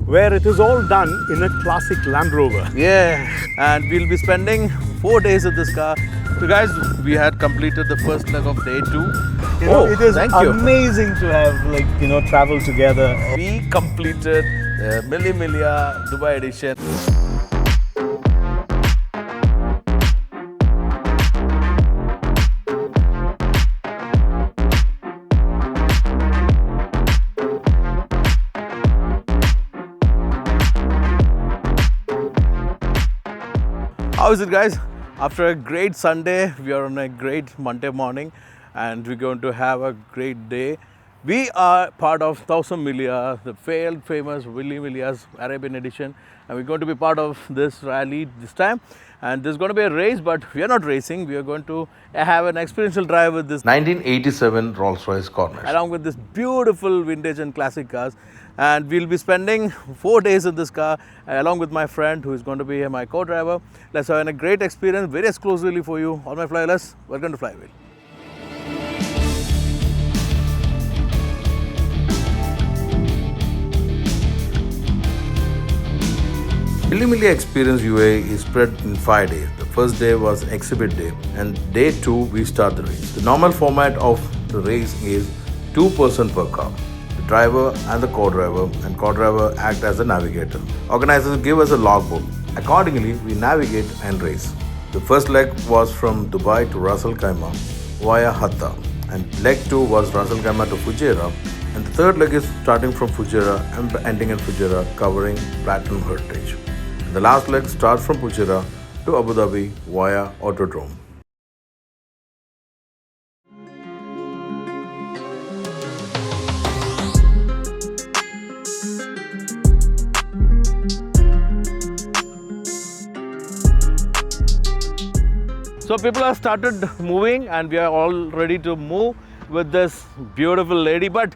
where it is all done in a classic Land Rover. Yeah, and we'll be spending 4 days in this car. So guys, we had completed the first leg of day 2. It is thank you. amazing to have travel together. We completed the Mille Miglia Dubai edition. How is it, guys? After a great Sunday, we are on a great Monday morning and we're going to have a great day. We are part of 1000 Miglia, the famous Mille Miglia's Arabian edition, and we're going to be part of this rally this time. And there's going to be a race, but we are not racing. We are going to have an experiential drive with this 1987 Rolls-Royce Corniche, along with this beautiful vintage and classic cars. And we'll be spending 4 days in this car along with my friend who is going to be my co-driver. Let's have a great experience very exclusively for you on my Flywheel. Welcome to Flywheel. Mille Miglia Experience UAE is spread in 5 days. The first day was exhibit day and day 2 we start the race. The normal format of the race is 2 persons per car. The driver and the co-driver act as a navigator. Organizers give us a logbook. Accordingly, we navigate and race. The first leg was from Dubai to Ras Al Khaimah via Hatta, and leg 2 was Ras Al Khaimah to Fujairah, and the third leg is starting from Fujairah and ending in Fujairah, covering Platinum Heritage. And the last leg starts from Fujairah to Abu Dhabi via Autodrome. So people have started moving and we are all ready to move with this beautiful lady. But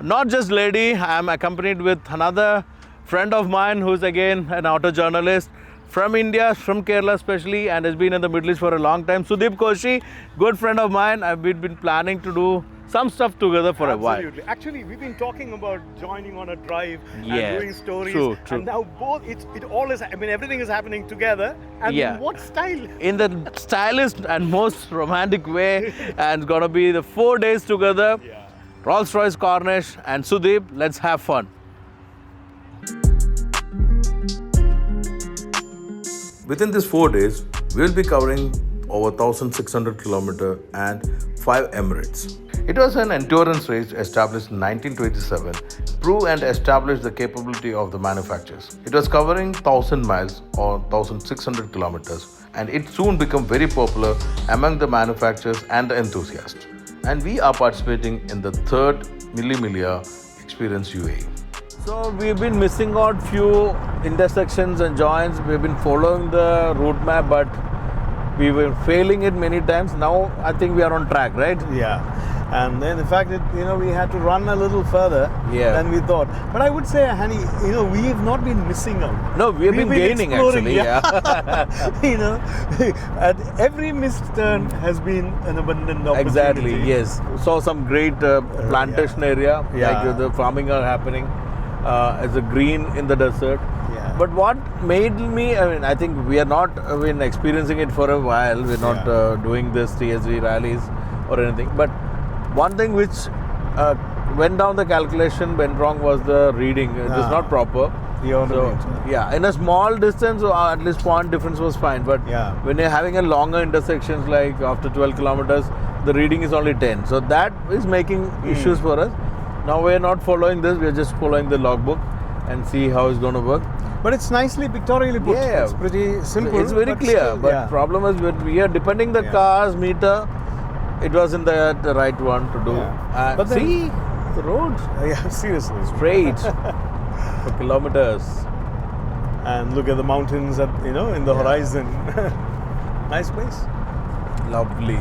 not just lady, I am accompanied with another friend of mine who's again an auto journalist from India, from Kerala especially, and has been in the Middle East for a long time. Sudeep Koshi, good friend of mine. I've been planning to do some stuff together for a while. Absolutely. Actually, we've been talking about joining on a drive Yeah, and doing stories. true. And now it all is, everything is happening together. And Yeah. in what style? In the stylish and most romantic way, and it's gonna be the 4 days together. Yeah. Rolls-Royce Corniche and Sudeep, let's have fun. Within these 4 days, we'll be covering over 1,600 kilometers and 5 Emirates. It was an endurance race established in 1927, prove and establish the capability of the manufacturers. It was covering 1,000 miles or 1,600 kilometers, and it soon became very popular among the manufacturers and the enthusiasts. And we are participating in the third Mille Miglia Experience UAE. So we've been missing out few intersections and joints. We've been following the route map, but we were failing it many times. Now I think we are on track, right? Yeah. And then in fact, we had to run a little further than we thought. But I would say, Hani, we have not been missing out. No, we've been gaining exploring, actually. Yeah. At every missed turn has been an abundant opportunity. Exactly, yes. Saw some great plantation area, Yeah. like the farming are happening. As a green in the desert. Yeah. But what made me, I think we are not been experiencing it for a while. We're not doing this TSV rallies or anything. But one thing which went down the calculation, went wrong was the reading. It was not proper. Yeah, in a small distance, at least point difference was fine. But when you're having a longer intersections, like after 12 kilometers, the reading is only 10. So that is making issues for us. Now we're not following this, we're just following the logbook and see how it's going to work. But it's nicely pictorially put. Yeah. It's pretty simple. It's very clear, still, but problem is when we are depending the car's meter, it wasn't the right one to do. Yeah. But see the road. Yeah, seriously. Straight for kilometers. And look at the mountains in the horizon. Nice place. Lovely.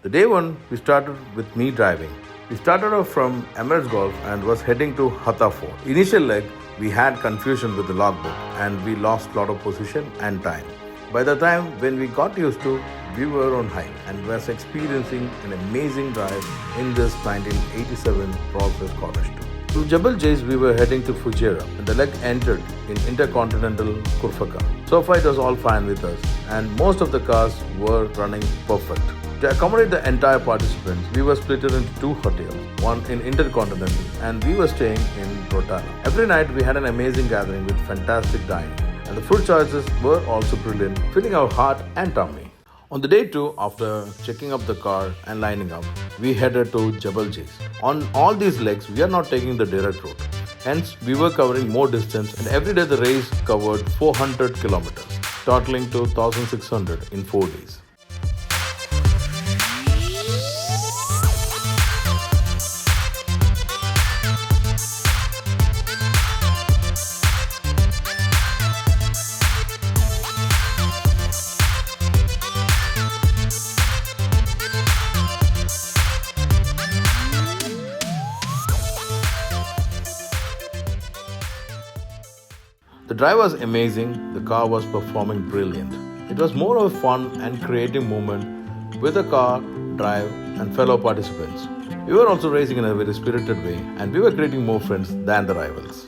The day 1, we started with me driving. We started off from Emirates Golf and was heading to Hatta Fort. Initial leg we had confusion with the logbook and we lost a lot of position and time. By the time when we got used to, we were on high and was experiencing an amazing drive in this 1987 Rolls-Royce Corniche 2. To Jebel Jais, we were heading to Fujairah and the leg entered in Intercontinental Kurfaka. So far it was all fine with us and most of the cars were running perfect. To accommodate the entire participants, we were split into two hotels, one in Intercontinental and we were staying in Rotana. Every night we had an amazing gathering with fantastic dining and the food choices were also brilliant, filling our heart and tummy. On the day 2, after checking up the car and lining up, we headed to Jebel Jais. On all these legs, we are not taking the direct route. Hence, we were covering more distance and every day the race covered 400 kilometers, totaling to 1600 in 4 days. The drive was amazing, the car was performing brilliant. It was more of a fun and creative moment with the car, drive and fellow participants. We were also racing in a very spirited way and we were creating more friends than the rivals.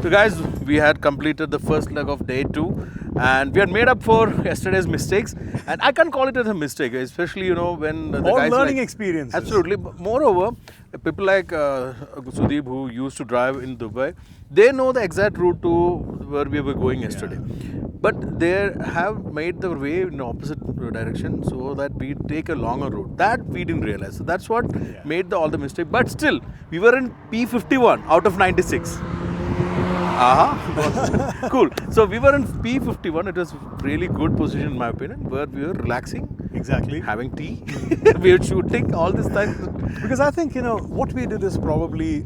So guys, we had completed the first leg of day 2 and we had made up for yesterday's mistakes, and I can't call it as a mistake, especially when the all guys learning experiences. Absolutely. Moreover, people like Sudeep, who used to drive in Dubai, they know the exact route to where we were going yesterday. But they have made the way in the opposite direction so that we take a longer route. That we didn't realize. So that's what made all the mistake. But still, we were in P51 out of 96. Cool. So we were in P51. It was really good position in my opinion, where we were relaxing. Exactly. Having tea. We were shooting all this time. Because I think, what we did is probably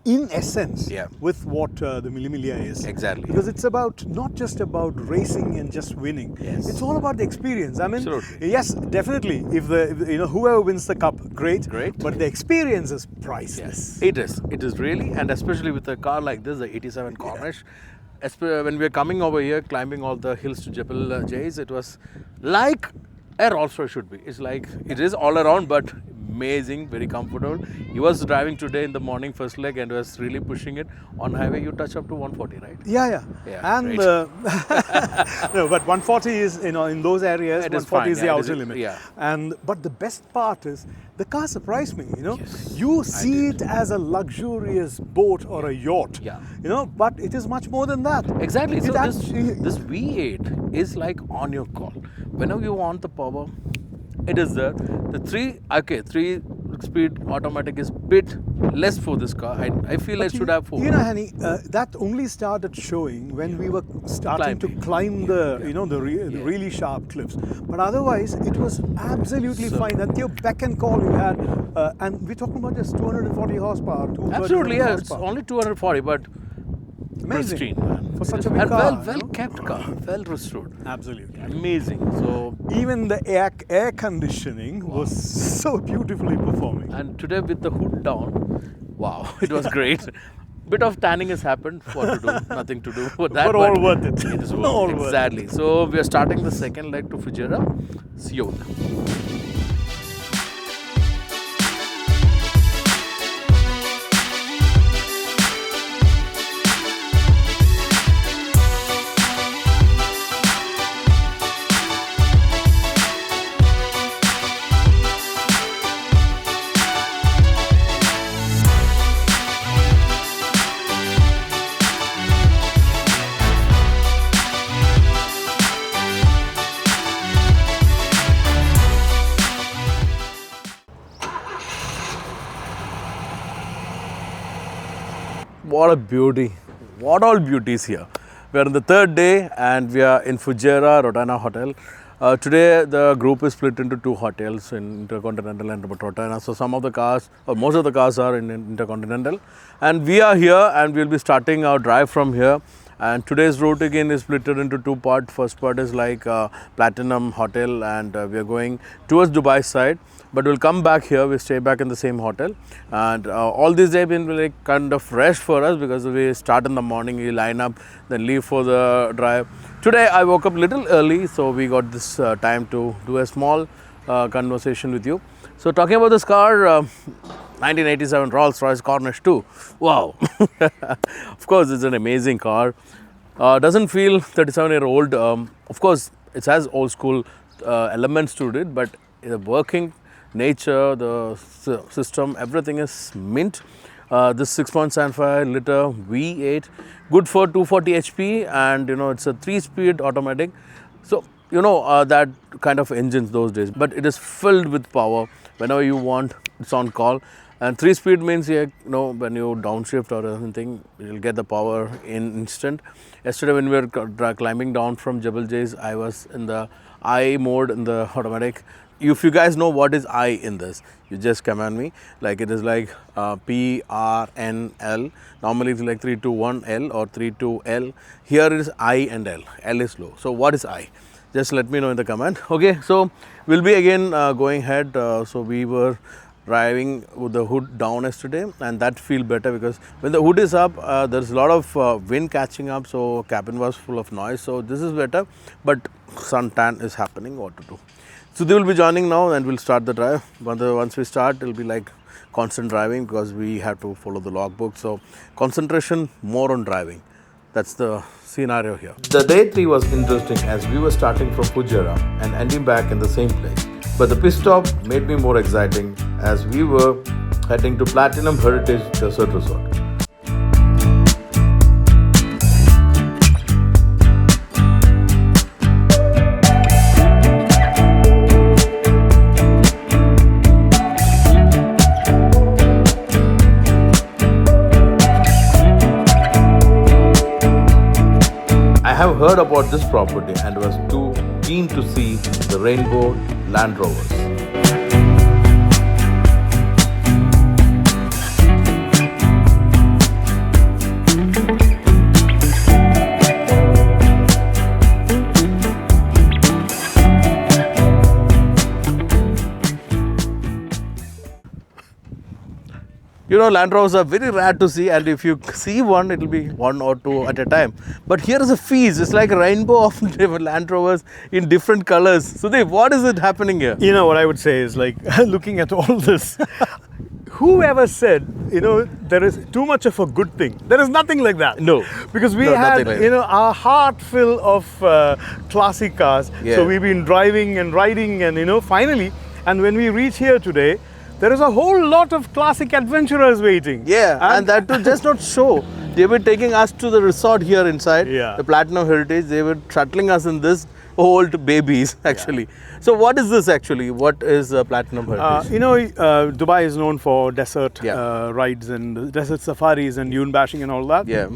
in essence with what the Mille Miglia is. Exactly. Because it's not just about racing and just winning. Yes. It's all about the experience. I mean, absolutely. Yes, definitely. If whoever wins the cup, great. But the experience is priceless. Yes, it is really, and especially with a car like this, the 87 Corniche. When we were coming over here, climbing all the hills to Jebel Jais, it was like a Rolls-Royce should be. It's like it is all around, but amazing, very comfortable. He was driving today in the morning first leg and was really pushing it. On highway, you touch up to 140, right? Yeah. And no, but 140 is in those areas. 140 is the outer limit. But the best part is the car surprised me. Yes, you see it as a luxurious boat or a yacht. But it is much more than that. Exactly. So this V8 is like on your call. Whenever you want the power, it is there. The 3-speed automatic is bit less for this car. I feel I should have 4. Hani, that only started showing when we were starting to climb the really sharp cliffs. But otherwise, it was absolutely fine. At your beck and call, you had, and we're talking about just 240 horsepower. Absolutely, it's only 240, but amazing, pristine, man. For such a big car. Well kept car, well restored. Absolutely. Amazing. So even the air conditioning was so beautifully performing. And today with the hood down, wow, it was great. Bit of tanning has happened. What to do? Nothing to do with that. But all worth it. It is worth it. Exactly. So we are starting the second leg to Fujairah. See you. What a beauty. What all beauties here. We are on the third day and we are in Fujairah Rotana Hotel. Today the group is split into two hotels in Intercontinental and Rotana. So some of the cars, or most of the cars are in Intercontinental. And we are here and we'll be starting our drive from here. And today's route again is split into two parts. First part is like Platinum Hotel and we are going towards Dubai side. But we'll come back here, we stay back in the same hotel. And all this day been like kind of rest for us because we start in the morning, we line up, then leave for the drive. Today I woke up a little early, so we got this time to do a small conversation with you. So talking about this car, 1987 Rolls-Royce Corniche 2. Wow! Of course, it's an amazing car. Doesn't feel 37-year-old. Of course, it has old school elements to it, but the working nature, the system, everything is mint. This 6.75 liter V8, good for 240 HP, and it's a 3-speed automatic. So that kind of engines those days, but it is filled with power. Whenever you want, it's on call. And 3-speed means when you downshift or anything, you'll get the power in instant. Yesterday when we were climbing down from Jebel Jais, I was in the I mode in the automatic. If you guys know what is I in this, you just command me. Like it is like P, R, N, L. Normally it's like 3, 2, 1, L or 3, 2, L. Here it is I and L. L is low. So what is I? Just let me know in the comment. Okay, so we'll be again going ahead. So we were driving with the hood down yesterday, and that feel better because when the hood is up, there's a lot of wind catching up, so cabin was full of noise. So this is better, but suntan is happening. What to do? So they will be joining now, and we'll start the drive. Once we start, it'll be like constant driving because we have to follow the logbook. So concentration more on driving. That's the scenario here. The day 3 was interesting as we were starting from Fujairah and ending back in the same place. But the pit stop made me more exciting as we were heading to Platinum Heritage Desert Resort. I have heard about this property and was too keen to see the rainbow Land Rovers. Land Rovers are very rare to see, and if you see one, it will be 1 or 2 at a time. But here is a feast. It's like a rainbow of Land Rovers in different colors. Sudeep, what is it happening here? What I would say is like looking at all this. Whoever said, there is too much of a good thing? There is nothing like that. No. Because we had, our heart full of classic cars. Yeah. So we've been driving and riding and, finally, and when we reach here today, there is a whole lot of classic adventurers waiting. Yeah, and that to just not show. They were taking us to the resort here inside, the Platinum Heritage. They were shuttling us in this old babies actually. Yeah. So what is this actually? What is Platinum Heritage? Dubai is known for desert rides and desert safaris and dune bashing and all that. Yeah.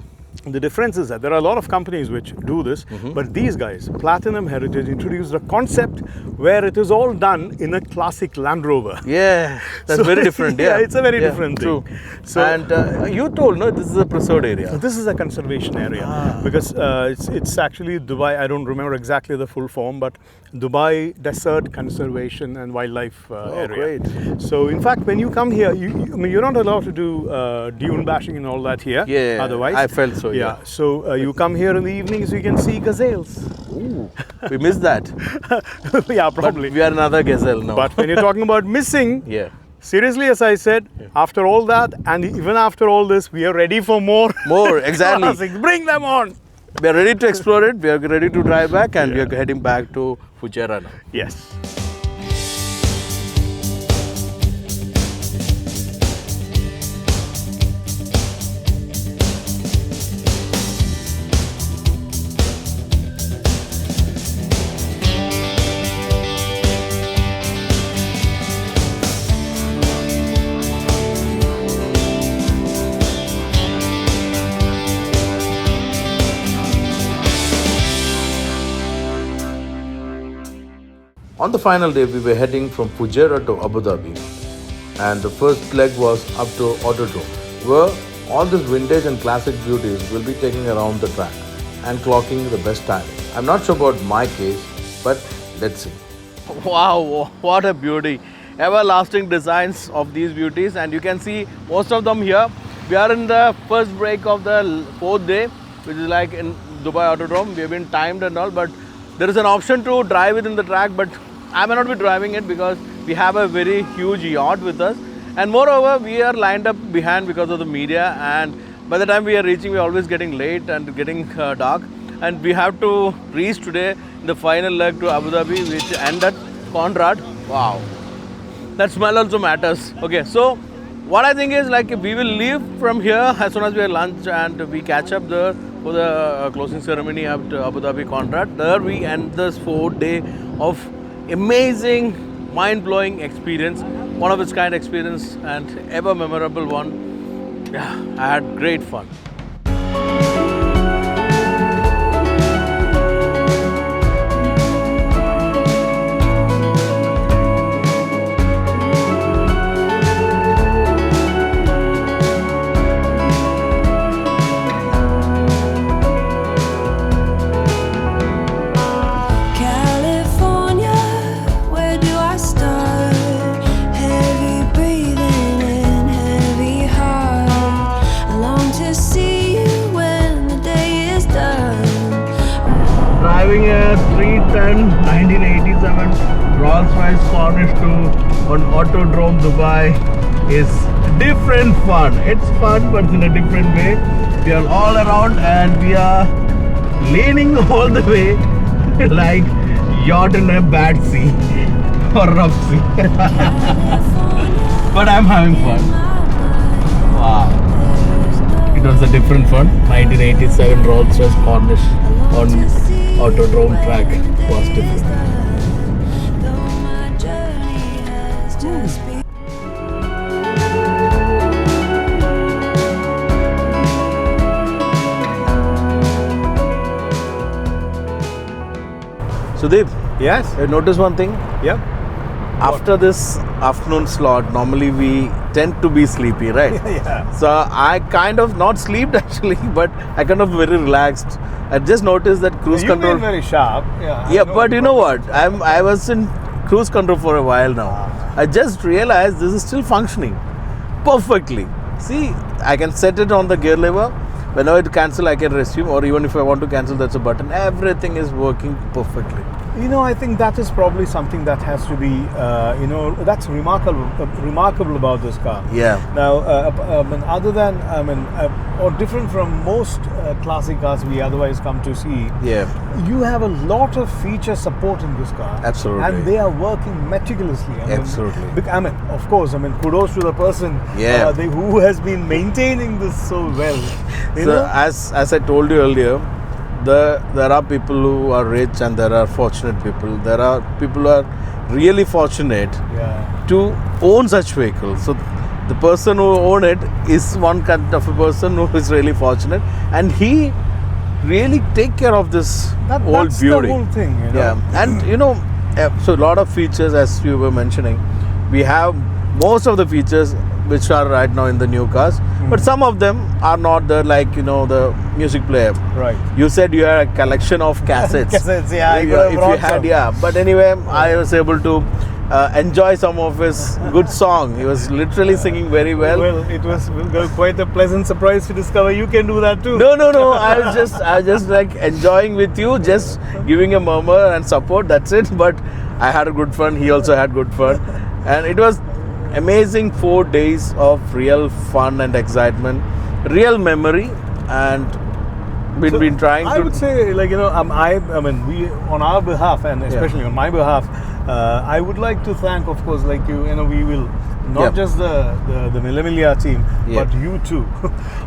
The difference is that there are a lot of companies which do this, but these guys, Platinum Heritage, introduced a concept where it is all done in a classic Land Rover. Yeah, that's very different. Yeah, it's a very different thing. True. So, and you told, no, this is a preserved area. This is a conservation area because it's actually Dubai, I don't remember exactly the full form, but Dubai Desert Conservation and Wildlife area. Great. So in fact, when you come here, you're not allowed to do dune bashing and all that here. Yeah, otherwise. I felt so. Yeah. So you come here in the evenings, you can see gazelles. Ooh, we missed that. Yeah, probably. But we are another gazelle now. But when you're talking about missing, seriously, as I said, after all that, and even after all this, we are ready for more. More, exactly. Classics. Bring them on. We are ready to explore it. We are ready to drive back, and we are heading back to Fujairah now. Yes. On the final day, we were heading from Fujairah to Abu Dhabi, and the first leg was up to Autodrome, where all these vintage and classic beauties will be taking around the track and clocking the best time. I'm not sure about my case, but let's see. Wow, what a beauty. Everlasting designs of these beauties, and you can see most of them here. We are in the first break of the fourth day, which is like in Dubai Autodrome. We have been timed and all, but there is an option to drive within the track, but I may not be driving it because we have a very huge yacht with us. And moreover, we are lined up behind because of the media, and by the time we are reaching, we are always getting late and getting dark. And we have to reach today in the final leg to Abu Dhabi, which end at Conrad. Wow. That smell also matters. Okay, so what I think is like we will leave from here as soon as we have lunch and we catch up there for the closing ceremony at Abu Dhabi Conrad. There we end this 4th day of amazing, mind-blowing experience, one of its kind experience and ever memorable one. Yeah, I had great fun. Driving a 310 1987 Rolls-Royce Corniche 2 on Autodrome Dubai is different fun. It's fun, but in a different way. We are all around and we are leaning all the way like yacht in a bad sea or rough sea. But I'm having fun. Wow. It was a different fun. 1987 Rolls-Royce Corniche on Autodrome track was different. Sudeep, Yes. I noticed one thing. Yeah. After this afternoon slot, normally we tend to be sleepy, right? Yeah. So I kind of not slept actually, but I kind of very relaxed. I just noticed that cruise You've control. been very sharp. Yeah. I Yeah, know. but you know what? I was in cruise control for a while now. I just realized this is still functioning perfectly. See, I can set it on the gear lever. Whenever it cancel, I can resume, or even if I want to cancel, that's a button. Everything is working perfectly. You know, I think that is probably something that has to be, that's remarkable about this car. Yeah. Now, other than, or different from most classic cars we otherwise come to see, Yeah. you have a lot of feature support in this car. Absolutely. And they are working meticulously. Absolutely. Of course, kudos to the person Yeah. who has been maintaining this so well. You So know? as I told you earlier, there are people who are rich and there are fortunate people. There are people who are really fortunate Yeah. to own such vehicles. So the person who own it is one kind of a person who is really fortunate, and he really take care of this whole That's beauty. the whole thing. You know? Yeah, and so a lot of features, as you were mentioning, we have most of the features which are right now in the new cars, but some of them are not there, like the music player. Right. You said you had a collection of cassettes. Cassettes, yeah, I If could have you brought had, some. yeah. But anyway, I was able to enjoy some of his good song. He was literally singing very well. Well, it was quite a pleasant surprise to discover you can do that too. No. I was just like enjoying with you, just giving a murmur and support. That's it. But I had a good fun. He also had good fun, and it was amazing 4 days of real fun and excitement, real memory, and we've been trying I to. would say, we on our behalf, and especially on my behalf, I would like to thank, of course, like you. We will not just the Mille Miglia team, but you too.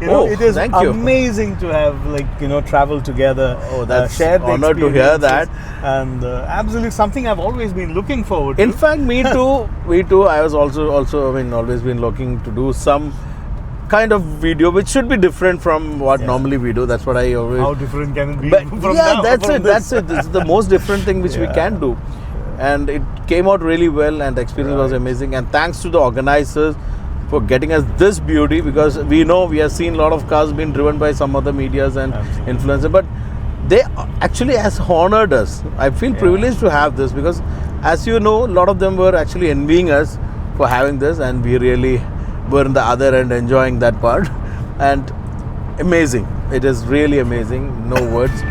It is thank you. amazing to have traveled together. Oh, that's shared the honor to hear that. And absolutely something I've always been looking forward to. In fact, me too. I was also always been looking to do some kind of video which should be different from what normally we do. That's what I always. How different can it be But from yeah, now? that's from it. this? That's it. This is the most different thing which we can do. and it came out really well, and the experience was amazing. And thanks to the organizers for getting us this beauty, because we have seen a lot of cars being driven by some other medias and influencers, but they actually has honored us. I feel privileged to have this, because as you know, a lot of them were actually envying us for having this, and we really were in the other end enjoying that part. And amazing, it is really amazing, no words.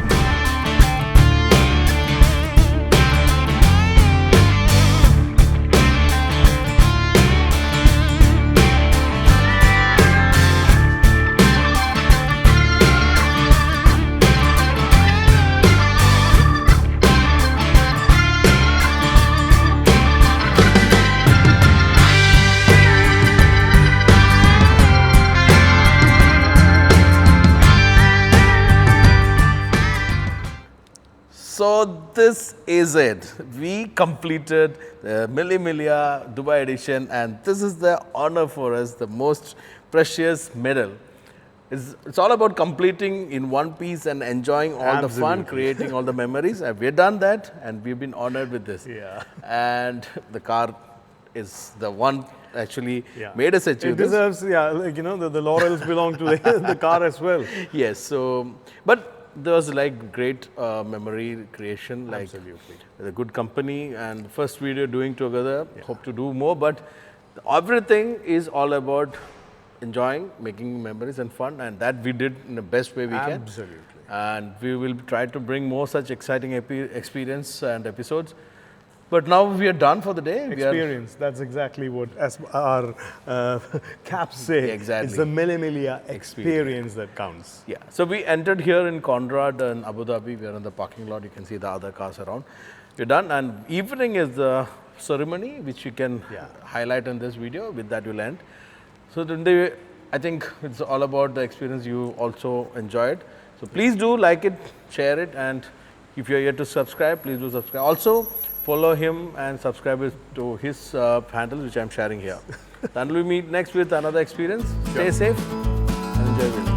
So this is it. We completed the Mille Miglia Dubai edition, and this is the honor for us, the most precious medal. It's all about completing in one piece and enjoying all the fun, creating all the memories. We've done that, and we've been honored with this. Yeah. And the car is the one actually made us achieve this. It deserves, the laurels belong to the car as well. Yes. So, but there was like great memory creation, like the good company, and first video doing together. Hope to do more, but everything is all about enjoying, making memories and fun, and that we did in the best way we can. Absolutely. And we will try to bring more such exciting experience and episodes. But now we are done for the day. Experience, that's exactly what, as our caps say, Exactly. It's the Mille Miglia experience that counts. Yeah. So we entered here in Conrad in Abu Dhabi. We are in the parking lot. You can see the other cars around. We're done. And evening is the ceremony, which you can highlight in this video. With that, we'll end. So today, I think it's all about the experience you also enjoyed. So please do like it, share it, and if you're here to subscribe, please do subscribe. Also, follow him and subscribe to his handles, which I'm sharing here. Then we'll meet next with another experience. Stay safe and enjoy it.